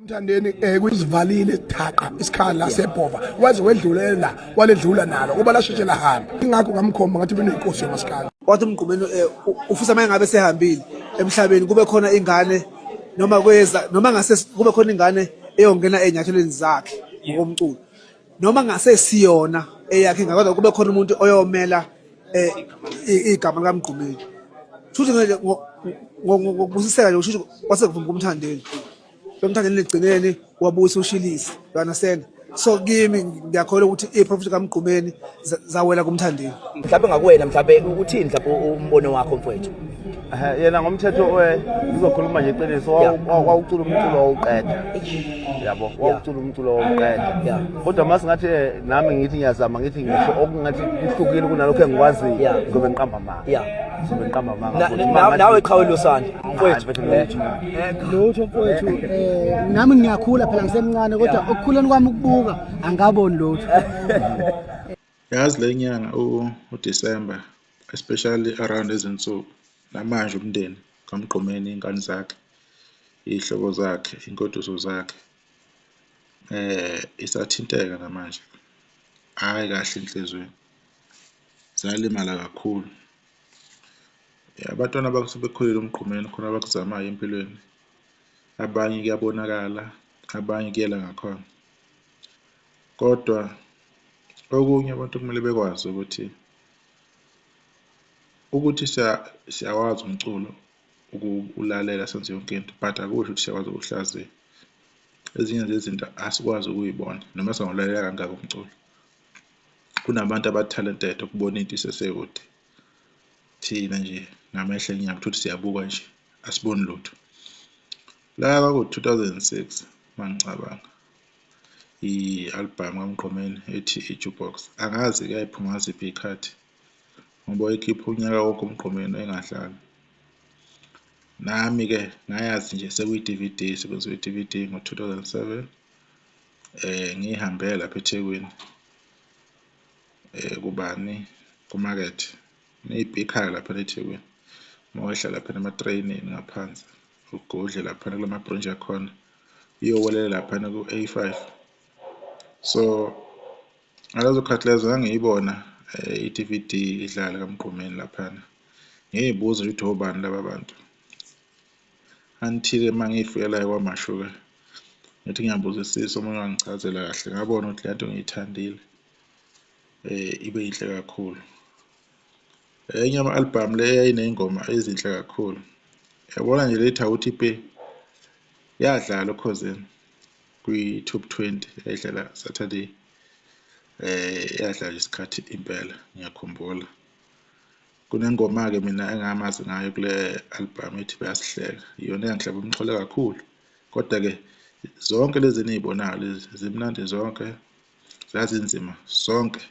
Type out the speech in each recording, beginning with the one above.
Mthandeni kuyizivalile thaqa isikhala sebhova waze wedlulela waledlula nalo kuba lasheshe lahamba ingakho ngamkhomba ngathi beneyinkosi yamasikala wathi umgqumeni ufisa uma ngabe sehambile emhlabeni kube khona ingane noma noma ngase kube khona ingane eyongena ezinyathelweni zakhe ngokomculo noma ngase siyona eyakhe ngakho kube khona umuntu oyomela igama likaMgqumeni futhi ngokubusiseka nje usho kwasekuvuma kumthandeni bemthandeni legcineni wabuyisa ushilisi you understand so kimi ngiyakholwa ukuthi iprofit kaMgqumeni zawela kumthandeni mhlawumbe ngakuwena mhlawumbe uthini mhlawumbe umbono wakho mfowethu yena ngomthetho uzokhuluma nje iqiniso wawucula umculo wawuqeda yabo wawucula umculo wawuqeda kodwa mase ngathi nami ngithi ngiyazama ngithi ngisho okungathi kuhlukile kunalokho engikwaziyo ngobe ngiqamba amanga ngobe ngiqamba amanga nawe qhawela usana mfowethu lutho mfowethu nami ngiyakhula phela ngisemncane kodwa okukhuleni kwami ukubuka angaboni lutho yazi lenyanga uDecember especially around izinsuku namanje umndeni kaMgqumeni ingane zakhe ihlobo zakhe inkoduso zakhe isathinteka namanje hayi kahle inhlizweni zalimala kakhulu abantwana bakusebekhulile uMgqumeni khona abakuzamayo empilweni abanye kuyabonakala abanye kuyela ngakhona kodwa okunye abantu kumele bekwazi ukuthi siyawazi umculo ukulalela senze yonke into but akusho ukuthi siyakwazi ukuhlaziya ezinye zezinto asikwazi ukuyibona noma singawulalela kangaka umculo kunabantu abatalented ukubona into isesekude thina nje ngamehlo enyama ukuthi siyabuka nje asiboni lutho la kwaku-2006 mangicabanga i-album kaMgqumeni ethi iJukebox angazi kuyayiphuma ngaziphi ikhathi ngoba wayekhipha unyaka wonke uMgqumeni engahlali nami-ke ngayazi nje sekuyi-DVD sebenziwe i-DVD ngo-2007 ngihambela lapha eThekwini kubani kumarket neyibhikhaya lapha eThekwini mawehla lapha ematreyinini ngaphansi ugodle lapha kulamabronji akhona iyowelela lapha ku-A5 so ngalezo khathi lezo ngangiyibona i-DVD idlala kaMgqumeni laphana ngiyibuza ukuthi obani laba bantu until mangifika kwaMashuka ngithi ngiyabuzisisa umuntu wangichazela kahle ngabona ukuthi le nto ngiyithandile ibe yinhle kakhulu enye ama-album le yayiney'ngoma ezinhle kakhulu yabona nje le Thawuthi Pe yadlala ukhosini kwi-Top 20 yayidlala Saturday yadlala isikhathi impela ngiyakhumbula kunengoma-ke mina engamazi ngayo kule album ethi Bayasihleka iyona engihlaba umxhole kakhulu kodwa-ke zonke lezi eniy'bonayo lezi zimnandi zonke zazinzima zonke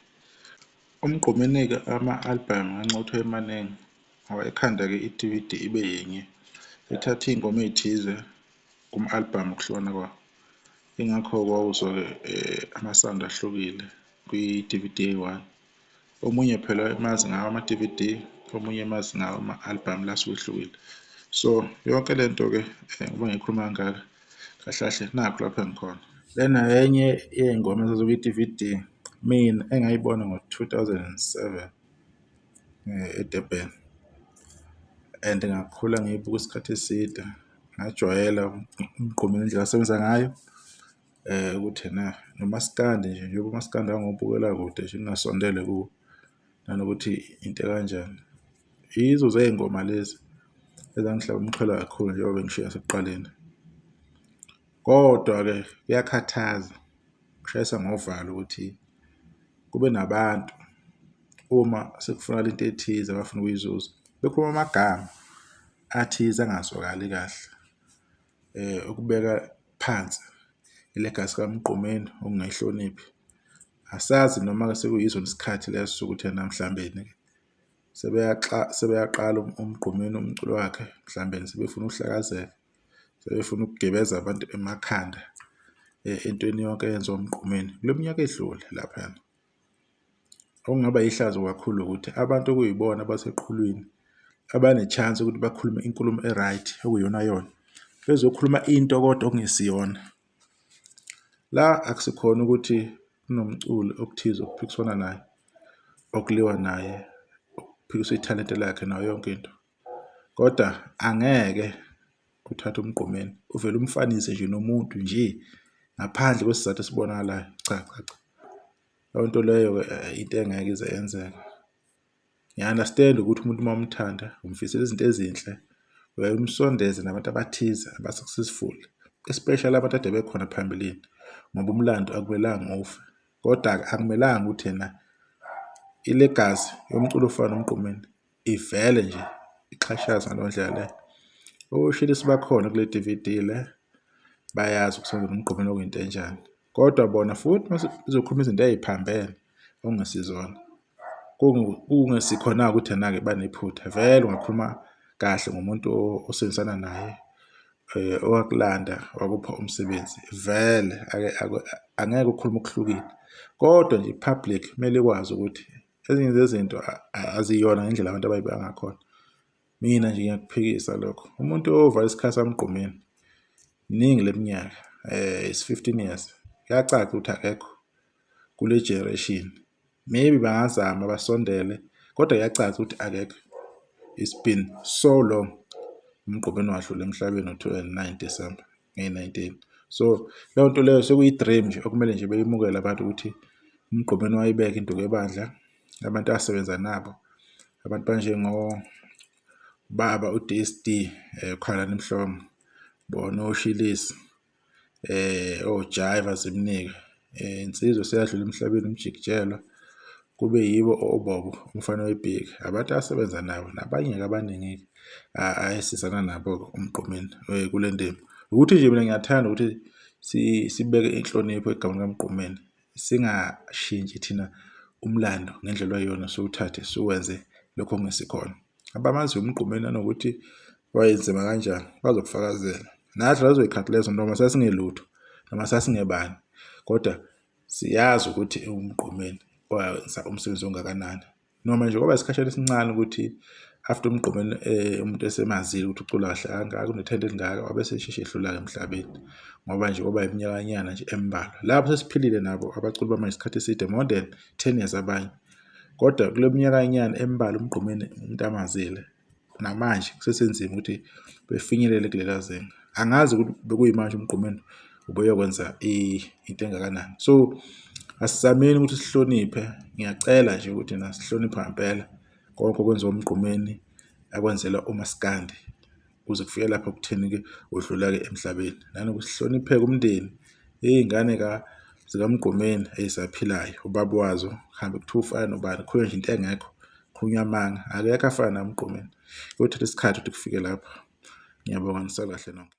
uMgqumeni-ke ama-album ancotho emaningi awayekhanda-ke i-DVD ibe yinye ethatha iy'ngoma ey'thize kuma-album ukuhlukana kwawo ingakho kwawuzwa-ke ama-sound ahlukile kwi-DVD eyi-1 omunye phela emazi ngawo ama-DVD omunye emazi ngawo ama-album lasuke ehlukile so yonke le nto-ke ngoba ngikhuluma kangaka kahle nakho lapho engikhona lena enye yey'ngoma ezazikwi-DVD mina engayibona ngo-2007 eDurban and ngakhula ngiyibuka isikhathi eside ngajwayela uMgqumeni indlela asebenza ngayo ukuthi nomaskandi nje njengoba umaskandi angawubukela kude nje ningasondele kuwo nanokuthi into kanjani yizo zey'ngoma lezi ezangihlaba umxhwele kakhulu njengoba bengishiya nasekuqaleni kodwa-ke kuyakhathaza kushayisa ngovalo ukuthi kube nabantu uma sekufunakala into ethize abafuna ukuyizuza bekhuluma amagama athize angazwakali kahle ukubeka phansi ilegacy kaMgqumeni okungayihloniphi asazi noma-ke sekuyiso nesikhathi leso sokuthi mhlawumbe sebeyaqala uMgqumeni umculo wakhe mhlawumbe sebefuna ukuhlakazeka sebefuna ukugebeza abantu emakhanda entweni yonke eyenziwa uMgqumeni kule minyaka edlule laphana okungaba yihlazo kakhulu ukuthi abantu okuyibona abaseqhulwini abanechance ukuthi bakhulume inkulumo e-right okuyona yona bezokhuluma into kodwa okungesiyona La akusikhona ukuthi kunomculi okuthize okuphikiswana naye, okuliwa naye, okuphikiswa ithalente lakhe nayo yonke into. Kodwa angeke uthathe umgqumeni uvele umfanise nje nomuntu nje ngaphandle kwesizathu esibonakalayo. Cha. Leyo nto leyo into engeke ize yenzeka. Ngiya-understand ukuthi umuntu uma umthanda umfisela izinto ezinhle, uyayimsondeza nabantu abathize aba-successful, especially abantu ade bekhona phambilini, ngoba umlando akumelanga ufe. Kodwa akumelanga ukuthi yena ilegacy yomculo ofana nomgqumeni ivele nje ixhashazwe ngaleyo ndlela leyo. Oshilisi bakhona kule DVD le bayazi ukusebenzisa nomgqumeni okuyinto enjani, kodwa bona futhi bazokhuluma izinto ey'phambene okungesizona. Kungesikhona ukuthi yena-ke banephutha, vele ungakhuluma kahle ngomuntu osebenzisana naye, owakulanda wakupha umsebenzi, vele angeke ukhulume okuhlukile. Kodwa nje i-public kumele ikwazi ukuthi ezinye zezinto aziyona ngendlela abantu abayibeka ngakhona. Mina nje ngiyakuphikisa lokho. Umuntu ovala isikhathi sami emgqumeni iningi leminyaka, is 15 years. Kuyacaca ukuthi akekho kule generation. Maybe bangazama basondele, kodwa kuyacaca ukuthi akekho. It's been so long umgqumeni wadlula emhlabeni ngo-9 December 2019. So leyo nto leyo sekuyi-dream nje okumele nje beyimukele abantu ukuthi umgqumeni wayibeka induku ebandla, abantu asebenza nabo, abantu banjengobaba uDSD, uKhalani Mhlongo, bona oShilisi, oJaiva Zimnike, insizwa seyadlula emhlabeni uMjikijelo, kube yibo oBobo umfana weBheki, abantu asebenza nabo nabanye abaningi ayesizana nabo umgqumeni kule ndima. Ukuthi nje mina ngiyathanda ukuthi sibeke inhlonipho egameni kaMgqumeni, singashintshi thina umlando ngendlela oyiyona siwuthathe siwenze lokho okungesikhona. Abamaziyo umgqumeni nanokuthi wayenzima kanjani bazokufakazela. Nathi bazoyikhathi lezo noma sasingelutho noma sasingebani, kodwa siyazi ukuthi umgqumeni wayenza umsebenzi ongakanani. Noma nje kwaba isikhashana esincane ukuthi after umgqumeni umuntu esemazile ukuthi ucula kahle kangaka, unethemba elingaka, wabe sesheshe edlula-ke emhlabeni, ngoba nje kwaba iminyakanyana nje embalwa. Lapho sesiphilile nabo abaculi bamanje isikhathi eside, more than 10 years abanye. Kodwa kule minyakanyana embalwa umgqumeni umuntu amazile, namanje kusesenzima ukuthi befinyelele kulela zinga. Angazi ukuthi bekuyimanje umgqumeni ubeyokwenza into engakanani. So asizameni ukuthi sihloniphe. Ngiyacela nje ukuthi sihloniphe ngempela konke okwenziwa umgqumeni akwenzela uMaskandi kuze kufike lapho kutheni-ke udlula-ke emhlabeni. Nanokuthi sihlonipheke umndeni, iy'ngane zikaMgqumeni ezisaphilayo, ubaba wazo kuhambe kuthiwa ufana nobani, kukhulunywe nje into engekho, kukhulunywa amanga, akekho afana naye umgqumeni. Kuyothatha isikhathi ukuthi kufike lapho. Ngiyabonga, nisakahle nonke.